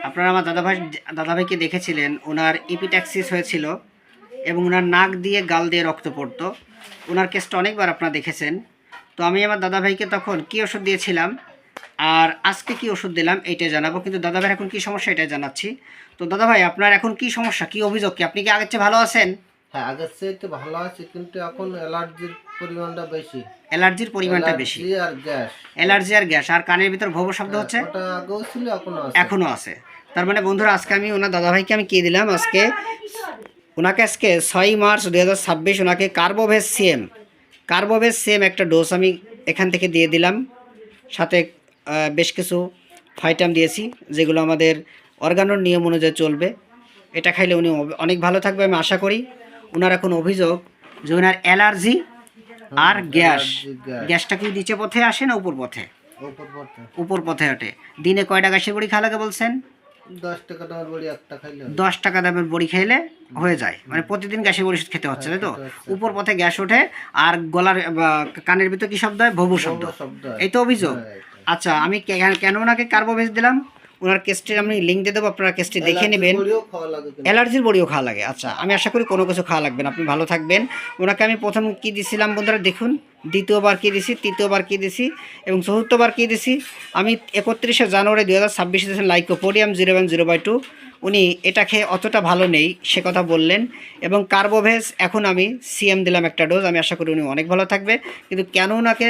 আপনারা আমার দাদাভাইকে দেখেছিলেন, ওনার ইপিট্যাক্সিস হয়েছিল এবং ওনার নাক দিয়ে গাল দিয়ে রক্ত পড়তো। ওনার কেসটা অনেকবার আপনারা দেখেছেন। তো আমি আমার দাদাভাইকে তখন কী ওষুধ দিয়েছিলাম আর আজকে কি ওষুধ দিলাম এইটাই জানাবো, কিন্তু দাদাভাই এখন কি সমস্যা এটাই জানাচ্ছি। তো দাদাভাই, আপনার এখন কি সমস্যা, কি অভিযোগ, কি আপনি কি আগের চেয়ে ভালো আছেন? হ্যাঁ, আগের চেয়ে ভালো আছে, কিন্তু এখন অ্যালার্জির পরিমাণটা বেশি। অ্যালার্জির পরিমাণটা বেশি, অ্যালার্জি আর গ্যাস, আর কানের ভিতর ভোবো শব্দ হচ্ছে। ওটা আগেও ছিল, এখনো আছে। তার মানে বন্ধুরা, আজকে আমি ওনার দাদাভাইকে আমি কি দিলাম, আজকে 6 মার্চ 2026 ওনাকে কার্বোভেজ সিএম একটা ডোজ আমি এখান থেকে দিয়ে দিলাম। সাথে বেশ কিছু ফাইটাম দিয়েছি, যেগুলো আমাদের অর্গানোর নিয়ম অনুযায়ী চলবে। এটা খাইলে উনি অনেক ভালো থাকবে আমি আশা করি। ওনার এখন অভিযোগ যে ওনার অ্যালার্জি আর গ্যাসটা কি নিচে পথে আসে না উপর পথে? উপর পথে ওঠে। দিনে কয়টা গ্যাসের বড়ি খাওয়া লাগে বলছেন? 10 টাকা দামের বড়ি খাইলে হয়ে যায়, মানে প্রতিদিন গ্যাসের বড়ি খেতে হচ্ছে, তাই তো? উপর পথে গ্যাস ওঠে আর গলার কানের ভিতর কি শব্দ হয়? ভবু শব্দ। এই তো অভিযোগ। আচ্ছা, আমি কেন ওনাকে কার্বোভেজ দিলাম, ওনার কেসটির আমি লিঙ্ক দিয়ে দেবো, আপনারা কেসটি দেখে নেবেন। অ্যালার্জির বড়িও খাওয়া লাগে। আচ্ছা, আমি আশা করি কোনো কিছু খাওয়া লাগবে না, আপনি ভালো থাকবেন। ওনাকে আমি প্রথম কী দিছিলাম বন্ধুরা দেখুন, দ্বিতীয়বার কী দিছি, তৃতীয়বার কী দিছি এবং চতুর্থবার কী দিছি। আমি 31শে জানুয়ারি 2026 দিয়েছেন লাইকোপোডিয়াম 0/0/2। উনি এটা খেয়ে অতটা ভালো নেই সে কথা বললেন, এবং কার্বোভেজ এখন আমি সিএম দিলাম একটা ডোজ। আমি আশা করি উনি অনেক ভালো থাকবে, কিন্তু কেন ওনাকে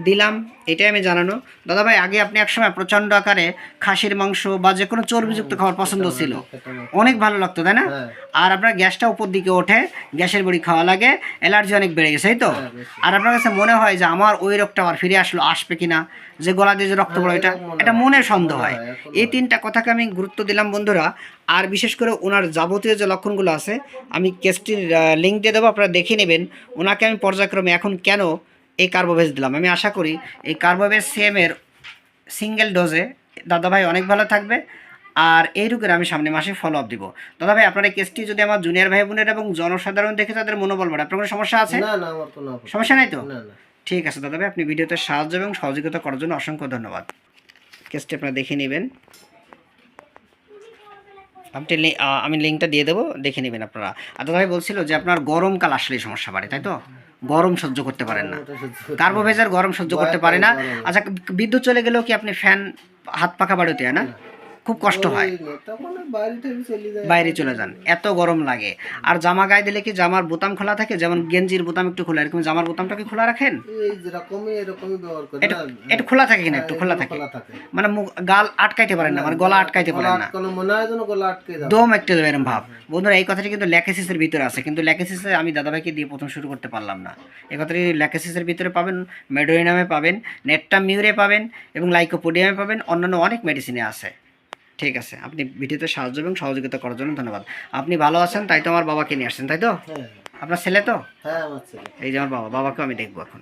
দিলাম এটাই আমি জানানো। দাদাভাই, আগে আপনি একসময় প্রচণ্ড আকারে খাসির মাংস বা যে কোনো চর্বিযুক্ত খাবার পছন্দ ছিল, অনেক ভালো লাগতো, তাই না? আর আপনার গ্যাসটা উপর দিকে ওঠে, গ্যাসের বড়ি খাওয়া লাগে, অ্যালার্জি অনেক বেড়ে গেছে, তাই তো? আর আপনার কাছে মনে হয় যে আমার ওই রোগটা আবার ফিরে আসবে কিনা, যে গলা দিয়ে যে রক্ত পড়ে, এটা মনে সন্দেহ হয়। এই 3টা কথাকে আমি গুরুত্ব দিলাম বন্ধুরা। আর বিশেষ করে ওনার যাবতীয় যে লক্ষণগুলো আছে আমি কেসটির লিঙ্ক দিয়ে দেবো, আপনারা দেখে নেবেন। ওনাকে আমি পর্যায়ক্রমে এখন কেন এই কার্বোভেজ দিলাম। আমি আশা করি এই কার্বোভেজ সিএমের সিঙ্গেল ডোজে দাদাভাই অনেক ভালো থাকবে, আর এই রোগের আমি সামনে মাসে ফলো আপ দিব। দাদাভাই, আপনার এই কেসটি যদি আমার জুনিয়র ভাই বোনের এবং জনসাধারণ দেখে তাদের মনোবল বাড়ে, আপনার কোনো সমস্যা আছে? সমস্যা নাই তো? ঠিক আছে দাদাভাই, আপনি ভিডিওতে সাহায্য এবং সহযোগিতা করার জন্য অসংখ্য ধন্যবাদ। কেসটি আপনারা দেখে নেবেন, আমি লিঙ্কটা দিয়ে দেবো, দেখে নেবেন আপনারা। আর দাদাভাই বলছিল যে আপনার গরমকাল আসলেই সমস্যা বাড়ে, তাই তো? গরম সহ্য করতে পারেন না, কার্বোভেজের গরম সহ্য করতে পারে না। আচ্ছা, বিদ্যুৎ চলে গেলেও কি আপনি ফ্যান হাত পাখা বাড়িতে হয় না? খুব কষ্ট হয়, বাইরে চলে যান, এত গরম লাগে। আর জামা গায়ে দিলে কি জামার বোতাম খোলা থাকে? যেমন গেঞ্জির বোতাম একটু খোলা, এরকম জামার বোতামটা কি খোলা রাখেন? একটু খোলা থাকে কিনা? একটু খোলা থাকে, মানে গাল আটকাইতে পারেন না, মানে গলা আটকাইতে পারেন না, দম একটু এরকম ভাব। বন্ধুরা, এই কথাটি কিন্তু ল্যাকেসিসের ভিতরে আছে, কিন্তু ল্যাকেসিসে আমি দাদাভাইকে দিয়ে প্রথম শুরু করতে পারলাম না। এই কথাটি ল্যাকেসিসের ভিতরে পাবেন, মেডোরিনামে পাবেন, নেটটা মিউরে পাবেন এবং লাইকোপোডিয়ামে পাবেন, অন্যান্য অনেক মেডিসিনে আছে। ঠিক আছে, আপনি ভিডিওতে সাহায্য এবং সহযোগিতা করার জন্য ধন্যবাদ। আপনি ভালো আছেন, তাই তো আমার বাবাকে নিয়ে আসছেন, তাই তো? আপনার ছেলে তো? হ্যাঁ, আমার ছেলে। এই যে আমার বাবাকেও আমি দেখবো এখন।